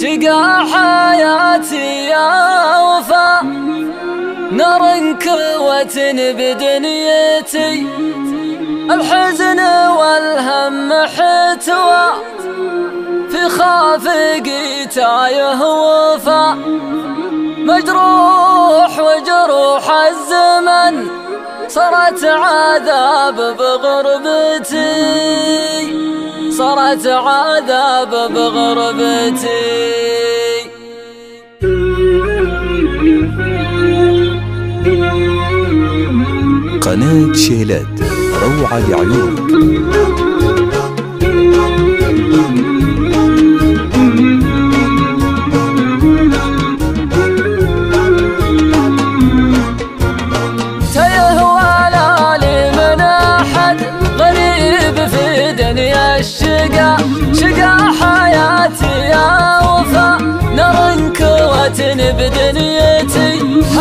شقا حياتي يا وفا، نار كوة بدنيتي، الحزن والهم حتوى في خافقي تايه وفا، مجروح وجروح الزمن صارت عذاب بغربتي، صارت عذاب بغربتي. قناة شيلات، روعة لعيونك. شقا حياتي يا وفا، نار كوة بدنيتي،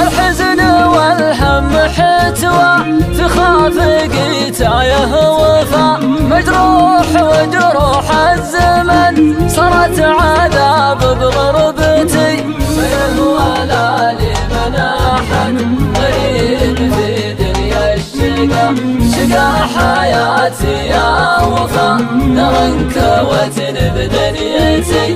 الحزن والهم حتوى في خافقي تايه وفا، مجروح وجروح الزمن صارت عذاب بغربتي، فيهوى لا لي من أحد غريب في دنيا الشقا. شقا حياتي يا وفا، نار كوة بدنيتي،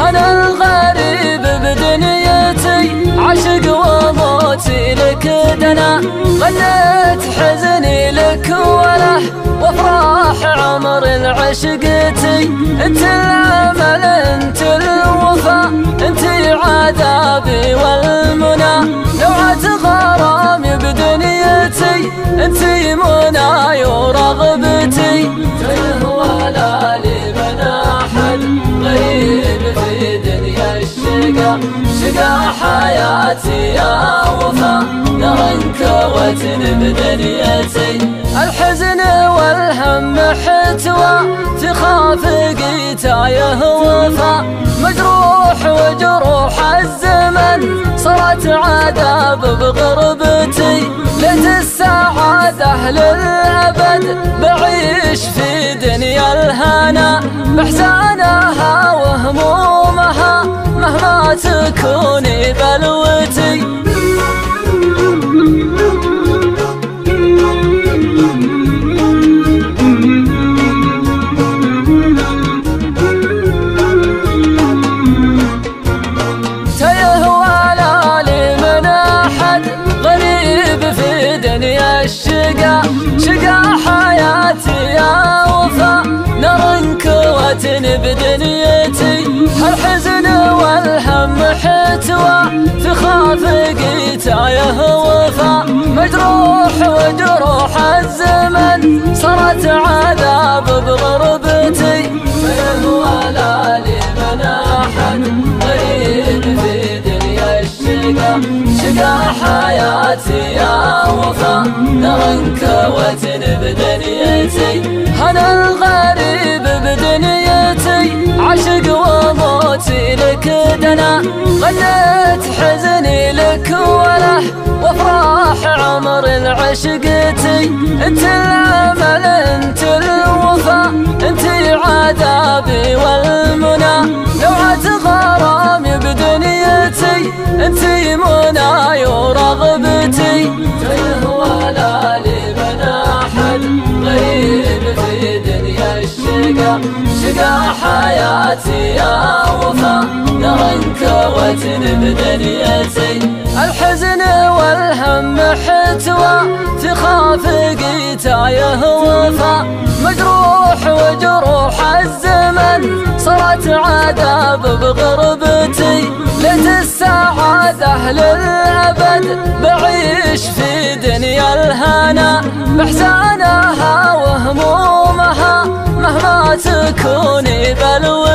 أنا الغريب بدنيتي، عشق وموتي لك دنا، غنيت حزني لك وله وافراح عمر العشقتي، انت الامل انت الوفا، انت عذابي والمنى، لوعة غرامي بدنيتي، انت مناي ورغبتي، فيهوى لا لي من احد غريب في دنيا الشقا. شقا حياتي يا وفا، نار كوة بدنيتي، الحزن والهم حتوى في خافقي تايه وفا، مجروح وجروح الزمن صارت عذاب بغربتي، ليت السعادة للأبد بعيش في دنيا الهنا، بأحزانها وهمومها مهما تكوني بلوتي. شقا حياتي يا وفا، نار كوة بدنيتي، الحزن والهم حتوى في خافقي تايه وفا، مجروح وجروح الزمن صارت عذاب بغربتي، فيهوى لا لي من أحد غريب في دنيا الشقا. شقا حياتي يا وفا، نار كوة بدنيتي، أنا الغريب بدنيتي، عشق وموتي لك دنا، غنيت حزني لك وله وافراح عمر العشقتي، انت الامل انت الوفا، انت عذابي والمنى، لوعة غرامي بدنيتي، انت مناي ورغبتي، فيهوى لا لي من احد غريب في دنيا الشقا. شقا حياتي يا وفا، نار كوة بدنيتي، الحزن والهم حتوى في خافقي تايه وفا، مجروح وجروح الزمن صارت عذاب بغربتي، ليت السعادة للأبد بعيش في دنيا الهنا، بأحزانها وهمومها مهما تكوني بلوتي.